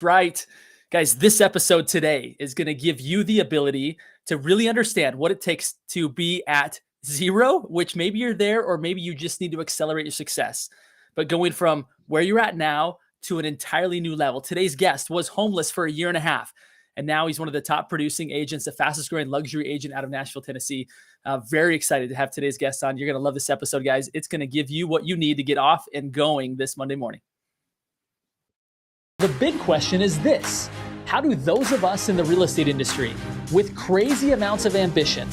Right. Guys, this episode today is going to give you the ability to really understand what it takes to be at zero, which maybe you're there or maybe you just need to accelerate your success. But going from where you're at now to an entirely new level. Today's guest was homeless for a year and a half, and now he's one of the top producing agents, the fastest growing luxury agent out of Nashville, Tennessee. Very excited to have today's guest on. You're going to love this episode, guys. It's going to give you what you need to get off and going this Monday morning. The big question is this: how do those of us in the real estate industry with crazy amounts of ambition,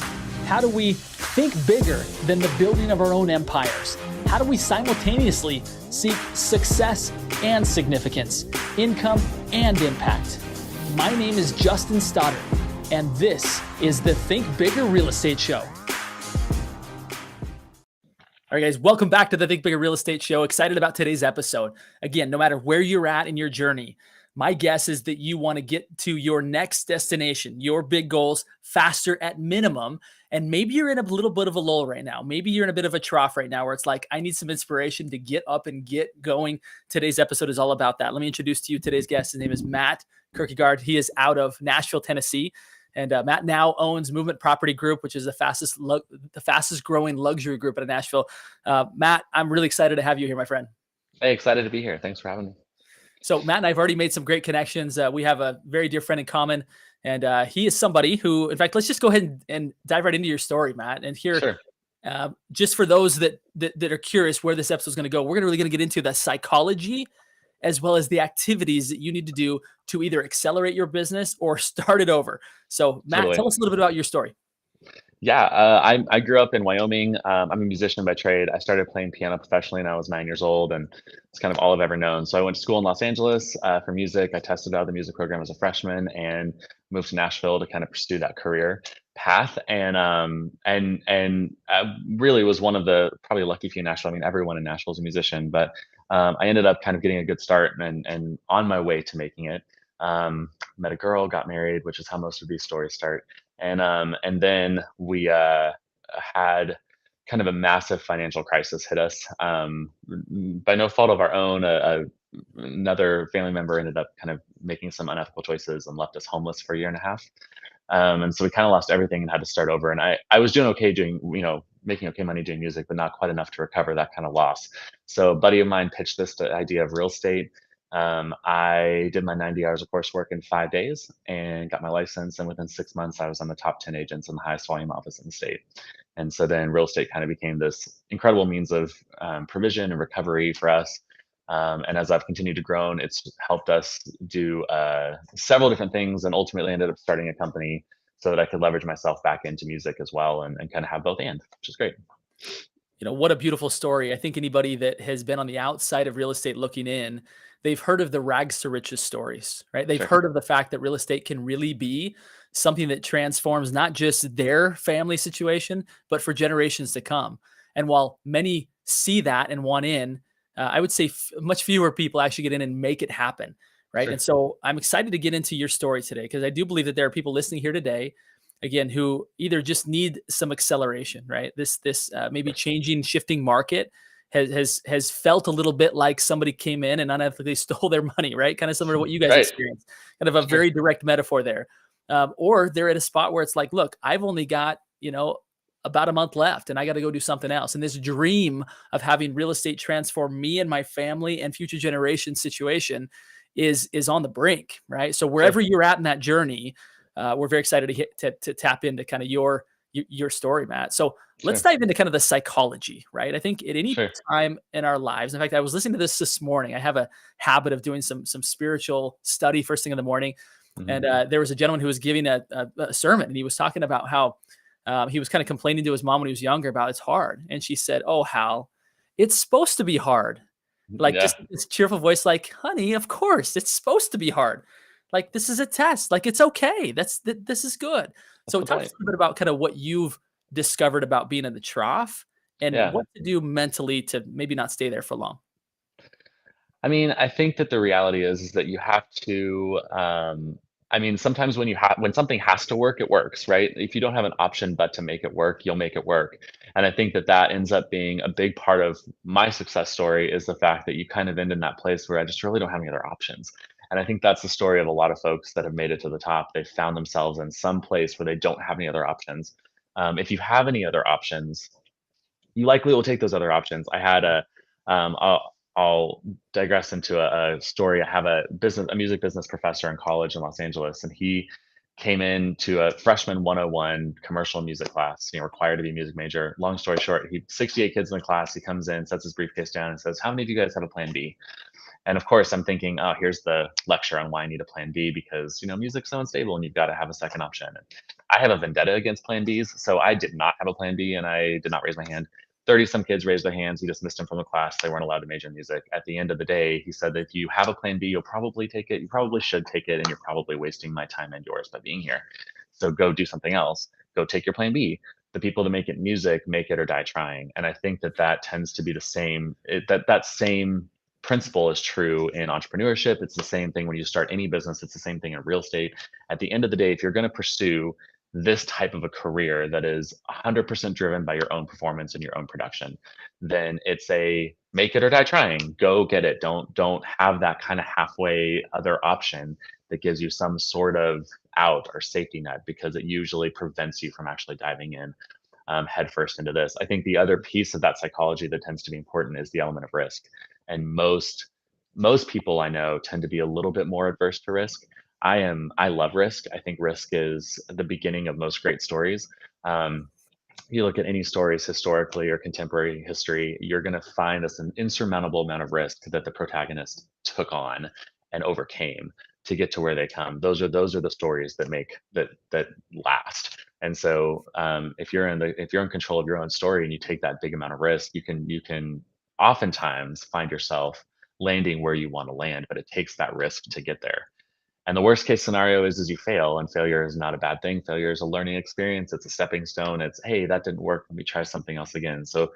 how do we think bigger than the building of our own empires? How do we simultaneously seek success and significance, income and impact? My name is Justin Stoddard, and this is the Think Bigger Real Estate Show. All right, guys, welcome back to the Think Bigger Real Estate Show. Excited about today's episode. Again, no matter where you're at in your journey, my guess is that you want to get to your next destination, your big goals faster at minimum. And maybe you're in a little bit of a lull right now. Maybe you're in a bit of a trough right now where it's like, I need some inspiration to get up and get going. Today's episode is all about that. Let me introduce to you today's guest. His name is Matt Kirkegaard. He is out of Nashville, Tennessee. And Matt now owns Movement Property Group, which is the fastest growing luxury group out of Nashville. Matt, I'm really excited to have you here, my friend. Hey, excited to be here. Thanks for having me. So Matt and I have already made some great connections. We have a very dear friend in common, and he is somebody who, in fact, let's just go ahead and dive right into your story, Matt. And here, Sure. Just for those that are curious where this episode is going to go, we're really going to get into the psychology as well as the activities that you need to do to either accelerate your business or start it over. So Matt, Totally. tell us a little bit about your story. Yeah, I grew up in Wyoming. I'm a musician by trade. I started playing piano professionally when I was 9 years old, and it's kind of all I've ever known. So I went to school in Los Angeles for music. I tested out the music program as a freshman and moved to Nashville to kind of pursue that career path. And really was one of the probably lucky few in Nashville. I mean, everyone in Nashville is a musician, but I ended up kind of getting a good start and on my way to making it. Met a girl, got married, which is how most of these stories start. And then we had kind of a massive financial crisis hit us. By no fault of our own, another family member ended up kind of making some unethical choices and left us homeless for a year and a half. And so we kind of lost everything and had to start over. And I was doing okay doing, making okay money doing music, but not quite enough to recover that kind of loss. So a buddy of mine pitched this idea of real estate. I did my 90 hours of coursework in 5 days and got my license. And within 6 months, I was on the top 10 agents in the highest volume office in the state. And so then real estate kind of became this incredible means of provision and recovery for us. And as I've continued to grow, it's helped us do several different things, and ultimately ended up starting a company so that I could leverage myself back into music as well and kind of have both and, which is great. What a beautiful story. I think anybody that has been on the outside of real estate looking in, they've heard of the rags to riches stories, right? They've Sure. heard of the fact that real estate can really be something that transforms not just their family situation, but for generations to come. And while many see that and want in, I would say much fewer people actually get in and make it happen, right? Sure. And so I'm excited to get into your story today because I do believe that there are people listening here today, again, who either just need some acceleration, right? This maybe changing, shifting market has felt a little bit like somebody came in and unethically stole their money, right? Kind of similar to what you guys Right. experienced. Kind of a very direct metaphor there. Or they're at a spot where it's like, look, I've only got, about a month left and I got to go do something else. And this dream of having real estate transform me and my family and future generations situation is on the brink, right? So wherever you're at in that journey, we're very excited to tap into kind of your story, Matt. So let's dive into kind of the psychology, right? I think at any time in our lives, in fact, I was listening to this morning. I have a habit of doing some spiritual study first thing in the morning. Mm-hmm. And there was a gentleman who was giving a sermon, and he was talking about how he was kind of complaining to his mom when he was younger about it's hard. And she said, "Oh, Hal, it's supposed to be hard." Like just this cheerful voice, like, "Honey, of course it's supposed to be hard. Like, this is a test. Like, it's okay. This is good." So talk to us a little bit about kind of what you've discovered about being in the trough and what to do mentally to maybe not stay there for long. I mean, I think that the reality is that you have to, sometimes when something has to work, it works, right? If you don't have an option but to make it work, you'll make it work. And I think that ends up being a big part of my success story, is the fact that you kind of end in that place where I just really don't have any other options. And I think that's the story of a lot of folks that have made it to the top. They found themselves in some place where they don't have any other options. If you have any other options, you likely will take those other options. I had I'll digress into a story. I have a music business professor in college in Los Angeles, and he came into a freshman 101 commercial music class, required to be a music major. Long story short, 68 kids in the class. He comes in, sets his briefcase down, and says, "How many of you guys have a plan B?" And of course, I'm thinking, oh, here's the lecture on why I need a plan B, because music's so unstable and you've got to have a second option. And I have a vendetta against plan Bs, so I did not have a plan B, and I did not raise my hand. 30 some kids raised their hands. He dismissed them from the class. They weren't allowed to major in music. At the end of the day, he said that if you have a plan B, you'll probably take it. You probably should take it, and you're probably wasting my time and yours by being here. So go do something else. Go take your plan B. The people that make it music make it or die trying. And I think that tends to be the same. That same principle is true in entrepreneurship. It's the same thing when you start any business. It's the same thing in real estate. At the end of the day, if you're going to pursue this type of a career that is 100% driven by your own performance and your own production, then it's a make it or die trying. Go get it. Don't have that kind of halfway other option that gives you some sort of out or safety net, because it usually prevents you from actually diving in headfirst into this. I think the other piece of that psychology that tends to be important is the element of risk. And most people I know tend to be a little bit more adverse to risk. I love risk. I think risk is the beginning of most great stories. You look at any stories historically or contemporary history, you're going to find this an insurmountable amount of risk that the protagonist took on and overcame to get to where they come. Those are the stories that last. And so if you're in control of your own story and you take that big amount of risk, you can oftentimes find yourself landing where you want to land, but it takes that risk to get there. And the worst case scenario is you fail, and failure is not a bad thing. Failure is a learning experience. It's a stepping stone. It's, hey, that didn't work. Let me try something else again. So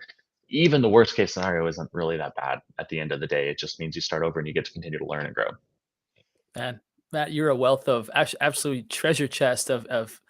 even the worst case scenario isn't really that bad at the end of the day. It just means you start over and you get to continue to learn and grow. Man, Matt, you're a wealth of absolutely treasure chest of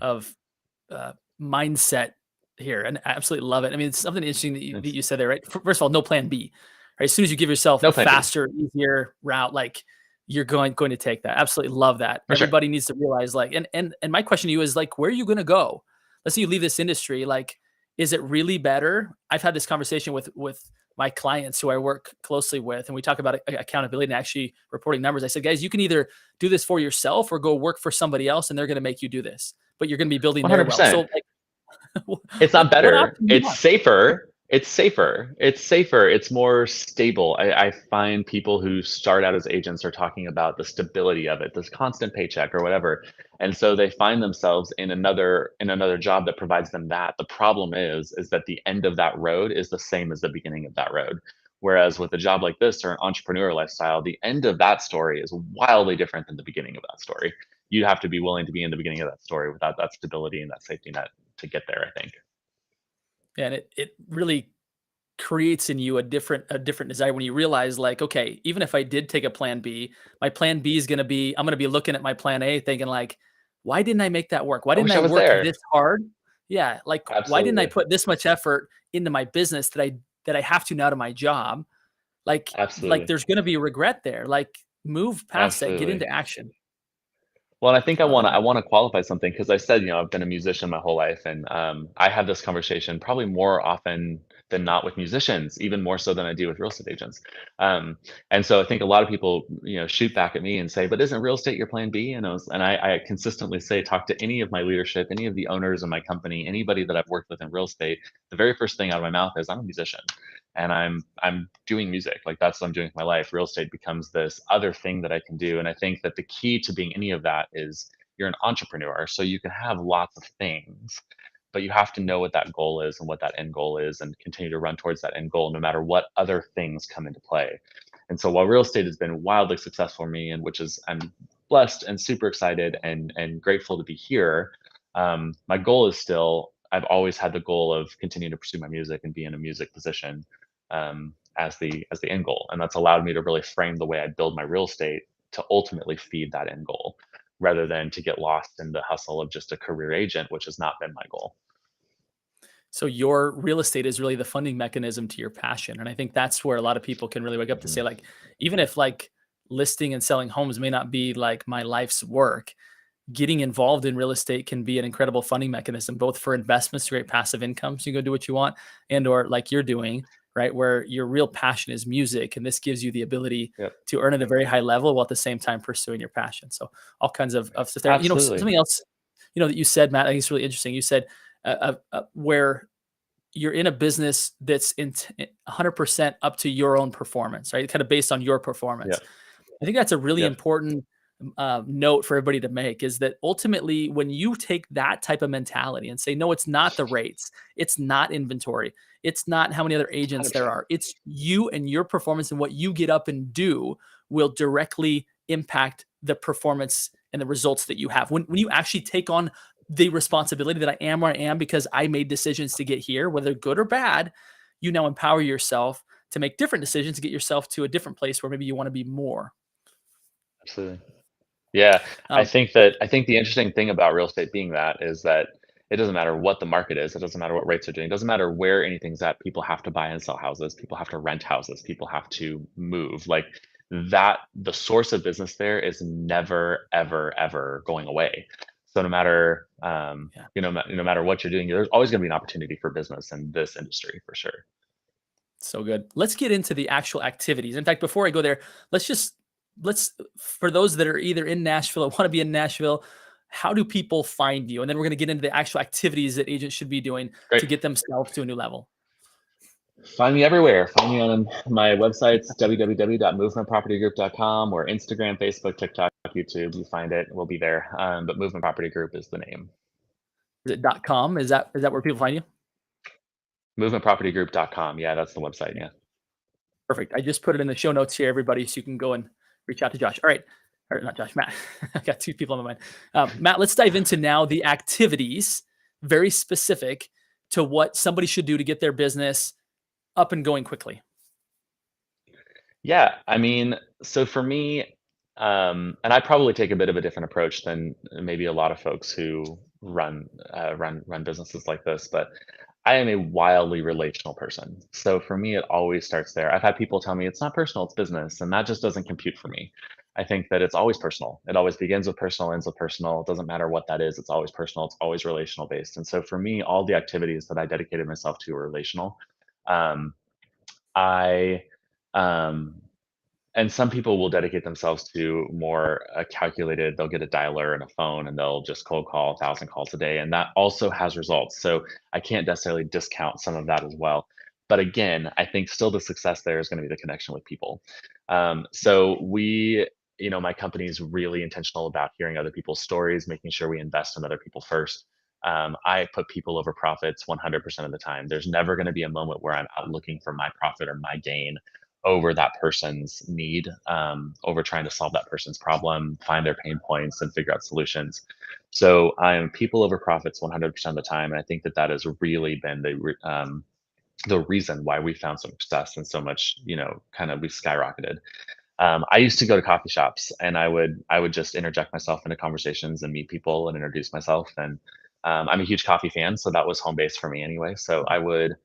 uh, mindset here, and I absolutely love it. I mean, it's something interesting that you said there, right? First of all, no plan B. Right, as soon as you give yourself No a plan B. faster, easier route, like you're going to take that. Absolutely love that. For sure. Everybody needs to realize, like, and my question to you is, like, where are you going to go? Let's say you leave this industry. Like, is it really better? I've had this conversation with my clients who I work closely with, and we talk about accountability and actually reporting numbers. I said, guys, you can either do this for yourself or go work for somebody else, and they're going to make you do this, but you're going to be building their wealth. So, like, it's not better. It's want? safer. It's safer. It's safer. It's more stable. I find people who start out as agents are talking about the stability of it, this constant paycheck or whatever. And so they find themselves in another job that provides them that. The problem is that the end of that road is the same as the beginning of that road. Whereas with a job like this or an entrepreneur lifestyle, the end of that story is wildly different than the beginning of that story. You have to be willing to be in the beginning of that story without that stability and that safety net to get there, I think. And it really creates in you a different desire when you realize, like, okay, even if I did take a plan B, my plan B is going to be, I'm going to be looking at my plan A thinking, like, why didn't I make that work? Why I didn't wish I I was work there. this hard? Yeah. Like, why didn't I Absolutely. put this much effort into my business that I have to now to my job? Like Absolutely. there's going to be regret there. Like, move past that, get Absolutely. into action. Well, I think I Love want it, to I man. want to qualify something, because I said, I've been a musician my whole life, and I have this conversation probably more often than not with musicians, even more so than I do with real estate agents. Um, and so I think a lot of people, shoot back at me and say, "But isn't real estate your plan B?" And I consistently say, talk to any of my leadership, any of the owners of my company, anybody that I've worked with in real estate. The very first thing out of my mouth is, "I'm a musician." And I'm doing music. Like, that's what I'm doing with my life. Real estate becomes this other thing that I can do. And I think that the key to being any of that is you're an entrepreneur. So you can have lots of things, but you have to know what that goal is and what that end goal is, and continue to run towards that end goal no matter what other things come into play. And so while real estate has been wildly successful for me, and which is, I'm blessed and super excited and grateful to be here, my goal is still, I've always had the goal of continuing to pursue my music and be in a music position, as the end goal. And that's allowed me to really frame the way I build my real estate to ultimately feed that end goal, rather than to get lost in the hustle of just a career agent, which has not been my goal. So your real estate is really the funding mechanism to your passion. And I think that's where a lot of people can really wake up to Mhm. say, like, even if, like, listing and selling homes may not be like my life's work, getting involved in real estate can be an incredible funding mechanism, both for investments to create passive income, so you go do what you want, and or like you're doing, right, where your real passion is music, and this gives you the ability Yep. to earn at a very high level while at the same time pursuing your passion. So all kinds of stuff there. Absolutely. Something else, that you said, Matt, I think it's really interesting. You said where you're in a business that's in 100% up to your own performance, right? Kind of based on your performance. Yep. I think that's a really Yep. important note for everybody to make, is that ultimately when you take that type of mentality and say, no, it's not the rates, it's not inventory, it's not how many other agents there 100%. are, it's you and your performance, and what you get up and do will directly impact the performance and the results that you have. When you actually take on the responsibility that I am where I am because I made decisions to get here, whether good or bad, you now empower yourself to make different decisions to get yourself to a different place where maybe you want to be more. Absolutely. Yeah, Um, I think the interesting thing about real estate being that is that it doesn't matter what the market is, it doesn't matter what rates are doing, it doesn't matter where anything's at. People have to buy and sell houses, people have to rent houses, people have to move. Like that, the source of business there is never, ever, ever going away. So no matter yeah. no matter what you're doing, there's always going to be an opportunity for business in this industry for sure. So good. Let's get into the actual activities. In fact, before I go there, let's for those that are either in Nashville or want to be in Nashville, how do people find you? And then we're going to get into the actual activities that agents should be doing Great. to get themselves to a new level. Find me everywhere. Find me on my websites, www.movementpropertygroup.com, or Instagram, Facebook, TikTok, YouTube. You find it, we'll be there. But Movement Property Group is the name. Is it .com? Is that where people find you? Movementpropertygroup.com. Yeah, that's the website. Yeah. Perfect. I just put it in the show notes here, everybody, so you can go and reach out to Josh. All right. Or not Josh, Matt. I got two people on my mind. Matt, let's dive into now the activities, very specific to what somebody should do to get their business up and going quickly. Yeah. I mean, so for me, and I probably take a bit of a different approach than maybe a lot of folks who run businesses like this, but I am a wildly relational person. So for me, it always starts there. I've had people tell me it's not personal, it's business, and that just doesn't compute for me. I think that it's always personal. It always begins with personal, ends with personal. It doesn't matter what that is. It's always personal. It's always relational based. And so for me, all the activities that I dedicated myself to are relational. Um, I um, and some people will dedicate themselves to more calculated. They'll get a dialer and a phone, and they'll just cold call 1,000 calls a day, and that also has results. So I can't necessarily discount some of that as well. But again, I think still the success there is going to be the connection with people. So my company is really intentional about hearing other people's stories, making sure we invest in other people first. I put people over profits 100% of the time. There's never going to be a moment where I'm out looking for my profit or my gain over that person's need, over trying to solve that person's problem, find their pain points, and figure out solutions. So I am people over profits 100% of the time, and I think that that has really been the reason why we found so much success and so much, kind of we skyrocketed. I used to go to coffee shops, and I would just interject myself into conversations and meet people and introduce myself. And I'm a huge coffee fan, so that was home base for me anyway. So I would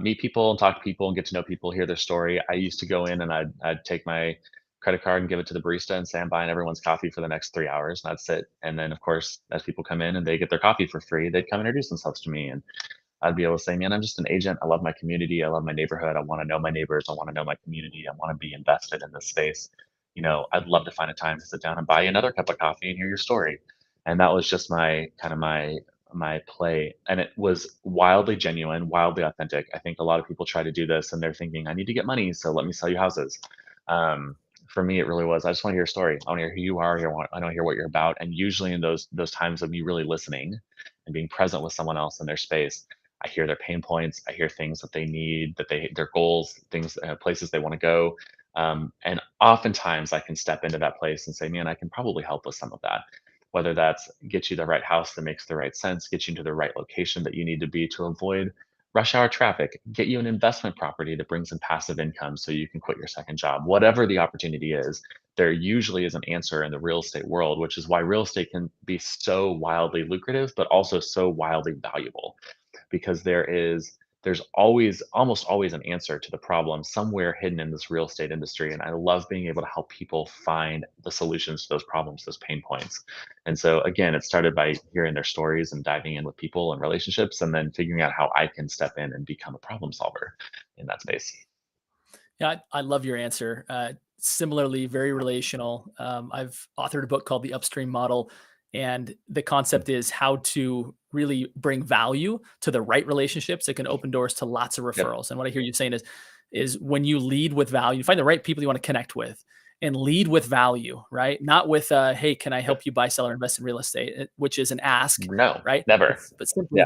meet people and talk to people and get to know people, hear their story. I used to go in and I'd take my credit card and give it to the barista and say I'm buying everyone's coffee for the next 3 hours. And that's it. And then of course, as people come in and they get their coffee for free, they'd come introduce themselves to me, and I'd be able to say, man, I'm just an agent. I love my community. I love my neighborhood. I want to know my neighbors. I want to know my community. I want to be invested in this space. I'd love to find a time to sit down and buy you another cup of coffee and hear your story. And that was just my kind of my play. And it was wildly genuine, wildly authentic. I think a lot of people try to do this and they're thinking, I need to get money, so let me sell you houses. For me, it really was, I just want to hear a story. I want to hear who you are. I want to hear what you're about. And usually in those times of me really listening and being present with someone else in their space, I hear their pain points. I hear things that they need, their goals, things, places they want to go. And oftentimes I can step into that place and say, man, I can probably help with some of that. Whether that's get you the right house that makes the right sense, get you into the right location that you need to be to avoid rush hour traffic, get you an investment property that brings in passive income so you can quit your second job. Whatever the opportunity is, there usually is an answer in the real estate world, which is why real estate can be so wildly lucrative, but also so wildly valuable, because there is there's always, almost always, an answer to the problem somewhere hidden in this real estate industry. And I love being able to help people find the solutions to those problems, those pain points. And so again, it started by hearing their stories and diving in with people and relationships, and then figuring out how I can step in and become a problem solver in that space. Yeah, I love your answer. Similarly, very relational. I've authored a book called The Upstream Model, and the concept is how to really bring value to the right relationships that can open doors to lots of Yep. referrals. And what I hear you saying is when you lead with value, find the right people you want to connect with, and lead with value, right? Not with, "Hey, can I Yep. help you buy, sell, or invest in real estate?" Which is an ask, No, right? never. But Yeah. simply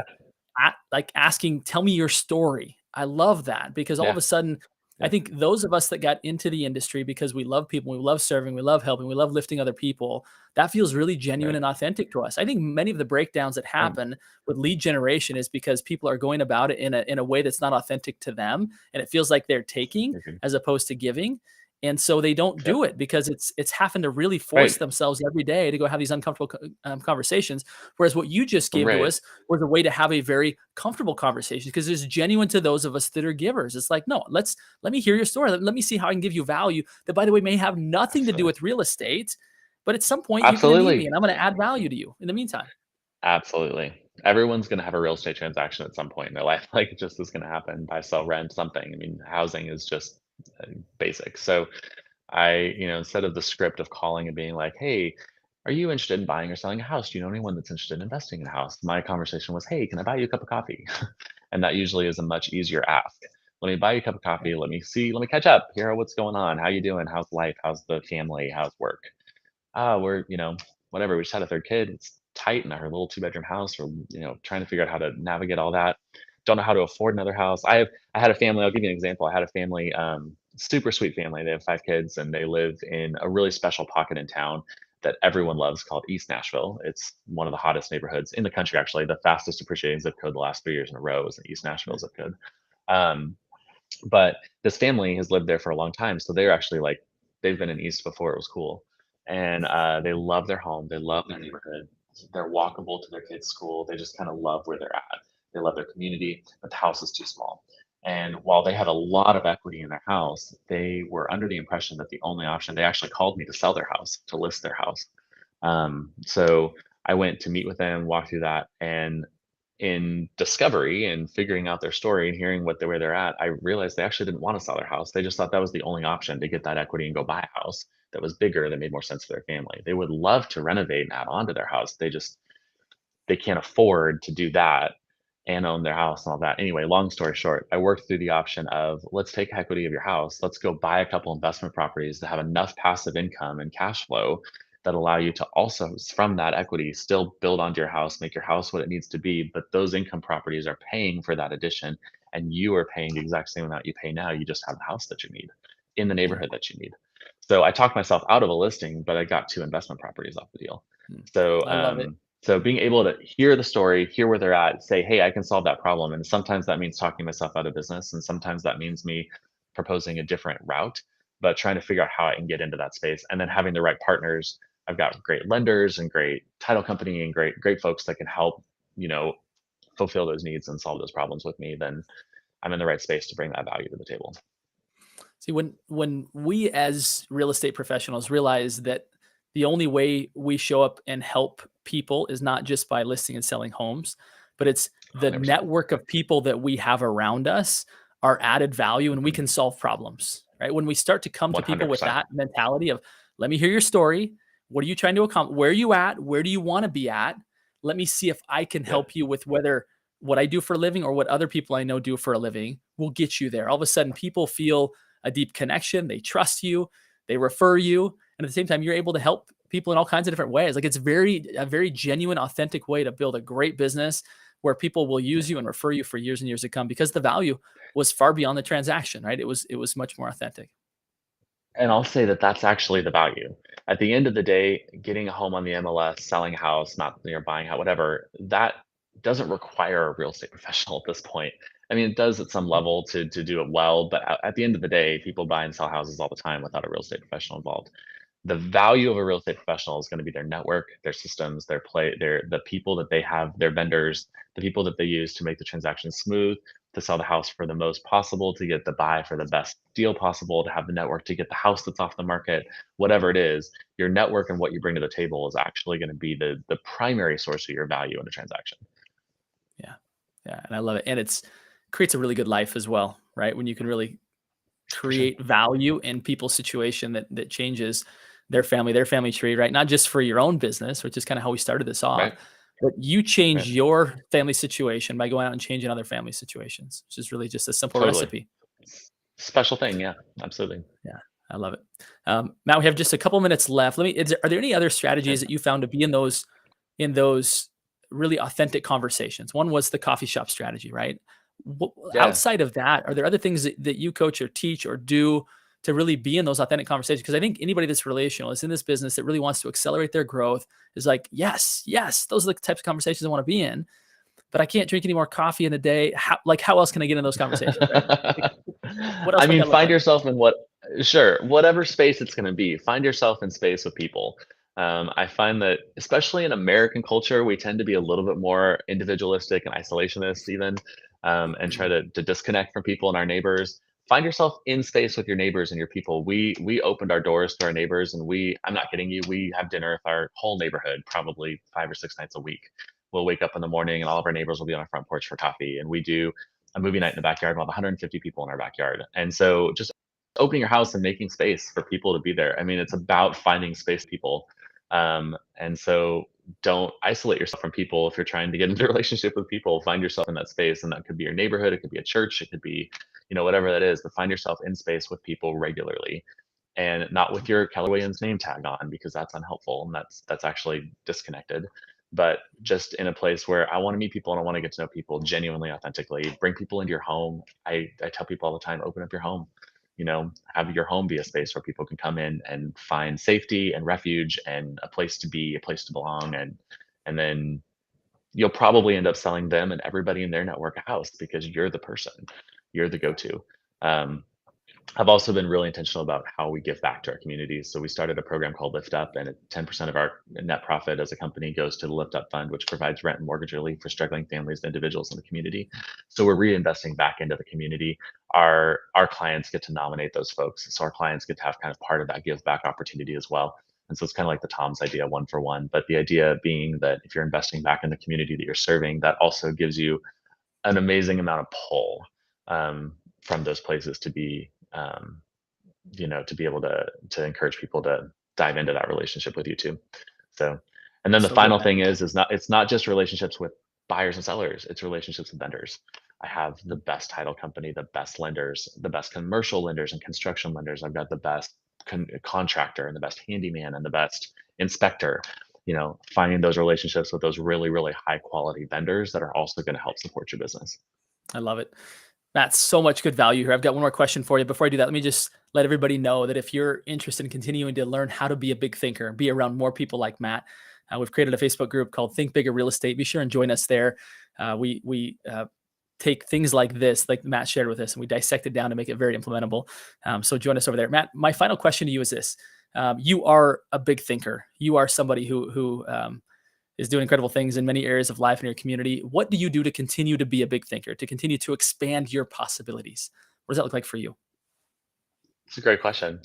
like asking, "Tell me your story." I love that because all of Yeah. a sudden, I Yeah. think those of us that got into the industry because we love people, we love serving, we love helping, we love lifting other people, that feels really genuine Right. and authentic to us. I think many of the breakdowns that Right. happen with lead generation is because people are going about it in a way that's not authentic to them, and it feels like they're taking Mhm. as opposed to giving. And so they don't Yep. do it because it's having to really force Right. themselves every day to go have these uncomfortable conversations. Whereas what you just gave to Right. us was a way to have a very comfortable conversation because it's genuine to those of us that are givers. It's like, no, let me hear your story. Let me see how I can give you value that, by the way, may have nothing to do Absolutely. with real estate, but at some point you're going to need me Absolutely. and I'm going to add value to you in the meantime. Absolutely. Everyone's gonna have a real estate transaction at some point in their life. Like, it just is gonna happen. Buy, sell, rent, something. I mean, housing is just basic. So instead of the script of calling and being like, "Hey, are you interested in buying or selling a house? Do you know anyone that's interested in investing in a house?" My conversation was, "Hey, can I buy you a cup of coffee?" And that usually is a much easier ask. Let me buy you a cup of coffee. Let me see. Let me catch up. Hear what's going on. How you doing? How's life? How's the family? How's work? We're, whatever. We just had a third kid. It's tight in our little two-bedroom house. We're, trying to figure out how to navigate all that. Don't know how to afford another house. I had a family. I'll give you an example. I had a family, super sweet family. They have 5 kids, and they live in a really special pocket in town that everyone loves called East Nashville. It's one of the hottest neighborhoods in the country, actually. The fastest appreciating zip code the last 3 years in a row is the East Nashville zip code. Um, but this family has lived there for a long time, so they're actually like they've been in East before it was cool, and they love their home, they love their neighborhood, they're walkable to their kids' school. They just kind of love where they're at. They love their community, but the house is too small. And while they had a lot of equity in their house, they were under the impression that the only option they actually called me to sell their house, to list their house. So I went to meet with them, walk through that, and in discovery and figuring out their story and hearing where they're at, I realized they actually didn't want to sell their house. They just thought that was the only option to get that equity and go buy a house that was bigger, that made more sense for their family. They would love to renovate and add on to their house. They can't afford to do that and own their house and all that. Anyway, long story short, I worked through the option of let's take equity of your house. Let's go buy a couple investment properties that have enough passive income and cash flow that allow you to also, from that equity, still build onto your house, make your house what it needs to be. But those income properties are paying for that addition, and you are paying the exact same amount you pay now. You just have the house that you need in the Mm, neighborhood that you need. So I talked myself out of a listing, but I got 2 investment properties off the deal. mm. So I love it. being able to hear the story, hear where they're at, say, "Hey, I can solve that problem." And sometimes that means talking myself out of business, and sometimes that means me proposing a different route, but trying to figure out how I can get into that space, and then having the right partners. I've got great lenders and great title company and great folks that can help, you know, fulfill those needs and solve those problems with me. Then I'm in the right space to bring that value to the table. See, when we as real estate professionals realize that the only way we show up and help people is not just by listing and selling homes, but it's the 100%. network of people that we have around us are added value and we Mhm. can solve problems, right? When we start to come to people with 100%. that mentality of, let me hear your story. What are you trying to accomplish? Where are you at? Where do you want to be at? Let me see if I can Yep. help you with whether what I do for a living or what other people I know do for a living will get you there. All of a sudden, people feel a deep connection. They trust you, they refer you, and at the same time, you're able to help people in all kinds of different ways. Like it's a very genuine, authentic way to build a great business where people will use you and refer you for years and years to come because the value was far beyond the transaction, right? It was much more authentic. And I'll say that that's actually the value. At the end of the day, getting a home on the MLS, selling a house, not buying a house, whatever, that doesn't require a real estate professional at this point. I mean, it does at some level to do it well, but at the end of the day, people buy and sell houses all the time without a real estate professional involved. The value of a real estate professional is going to be their network, their systems, the people that they have, their vendors, the people that they use to make the transaction smooth, to sell the house for the most possible, to get the buy for the best deal possible, to have the network to get the house that's off the market, whatever it is, your network and what you bring to the table is actually going to be the primary source of your value in a transaction. Yeah. Yeah. And I love it. And creates a really good life as well, right? When you can really For sure. create value in people's situation that changes their family tree, right? Not just for your own business, which is kind of how we started this off, Right. but you change Right. your family situation by going out and changing other family situations, which is really just a simple Totally. recipe. Special thing. Yeah, absolutely. Yeah, I love it. Matt, we have just a couple minutes left. Are there any other Sure. strategies that you found to be in those really authentic conversations? One was the coffee shop strategy, right? Yeah. Outside of that, are there other things that you coach or teach or do to really be in those authentic conversations? Because I think anybody that's relational is in this business that really wants to accelerate their growth is like, yes, yes, those are the types of conversations I want to be in. But I can't drink any more coffee in a day. How else can I get in those conversations, right? Like, what else I might mean, that look find like? yourself in whatever space it's going to be, find yourself in space with people. I find that, especially in American culture, we tend to be a little bit more individualistic and isolationist, even, and try to disconnect from people and our neighbors. Find yourself in space with your neighbors and your people. We opened our doors to our neighbors, and I'm not kidding you, we have dinner with our whole neighborhood probably 5 or 6 nights a week. We'll wake up in the morning, and all of our neighbors will be on our front porch for coffee, and we do a movie night in the backyard. We'll have 150 people in our backyard. And so just opening your house and making space for people to be there. I mean, it's about finding space people. And so don't isolate yourself from people. If you're trying to get into a relationship with people, find yourself in that space. And that could be your neighborhood, it could be a church, it could be, whatever that is, but find yourself in space with people regularly, and not with your Keller Williams name tag on, because that's unhelpful and that's actually disconnected. But just in a place where I want to meet people and I want to get to know people genuinely, authentically. Bring people into your home. I tell people all the time, open up your home. Have your home be a space where people can come in and find safety and refuge and a place to be, a place to belong, and then you'll probably end up selling them and everybody in their network a house because you're the person, you're the go-to. I've also been really intentional about how we give back to our communities. So we started a program called Lift Up, and 10% of our net profit as a company goes to the Lift Up Fund, which provides rent and mortgage relief for struggling families and individuals in the community. So we're reinvesting back into the community. Our clients get to nominate those folks. So our clients get to have kind of part of that give back opportunity as well. And so it's kind of like the Tom's idea, one for one. But the idea being that if you're investing back in the community that you're serving, that also gives you an amazing amount of pull from those places to be to be able to encourage people to dive into that relationship with you too. So, and then the So good, final Matt. thing it's not just relationships with buyers and sellers, it's relationships with vendors. I have the best title company, the best lenders, the best commercial lenders and construction lenders. I've got the best contractor and the best handyman and the best inspector. Finding those relationships with those really, really high quality vendors that are also going to help support your business. I love it. Matt, so much good value here. I've got one more question for you. Before I do that, let me just let everybody know that if you're interested in continuing to learn how to be a big thinker, be around more people like Matt, we've created a Facebook group called Think Bigger Real Estate. Be sure and join us there. We take things like this, like Matt shared with us, and we dissect it down to make it very implementable. So join us over there. Matt, my final question to you is this. You are a big thinker. You are somebody who is doing incredible things in many areas of life in your community. What do you do to continue to be a big thinker, to continue to expand your possibilities? What does that look like for you? It's a great question.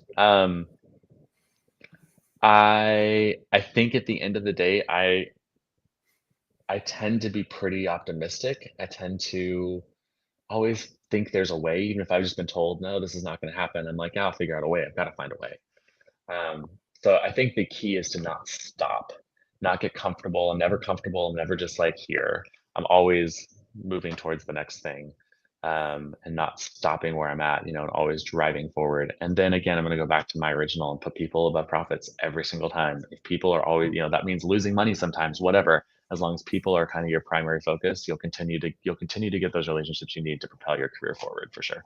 I think at the end of the day, I tend to be pretty optimistic. I tend to always think there's a way, even if I've just been told, no, this is not going to happen. I'm like, yeah, I'll figure out a way. I've got to find a way. So I think the key is to not stop, not get comfortable. I'm never comfortable. I'm never just like here. I'm always moving towards the next thing, and not stopping where I'm at, and always driving forward. And then again, I'm going to go back to my original and put people above profits every single time. If people are always, that means losing money sometimes, whatever. As long as people are kind of your primary focus, you'll continue to get those relationships you need to propel your career forward for sure.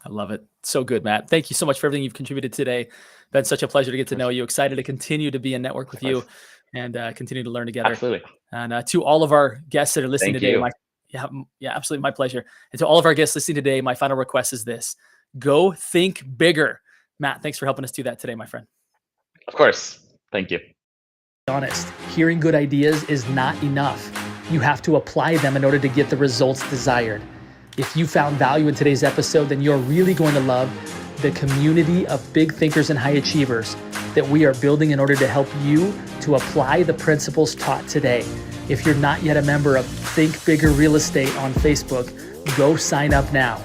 I love it. So good, Matt. Thank you so much for everything you've contributed today. Been such a pleasure to get to know you. Excited to continue to be in network with you and continue to learn together. Absolutely. And to all of our guests that are listening Thank today, you. absolutely, my pleasure. And to all of our guests listening today, my final request is this: go think bigger. Matt, thanks for helping us do that today, my friend. Of course. Thank you. Honest, hearing good ideas is not enough. You have to apply them in order to get the results desired. If you found value in today's episode, then you're really going to love the community of big thinkers and high achievers that we are building in order to help you to apply the principles taught today. If you're not yet a member of Think Bigger Real Estate on Facebook, go sign up now.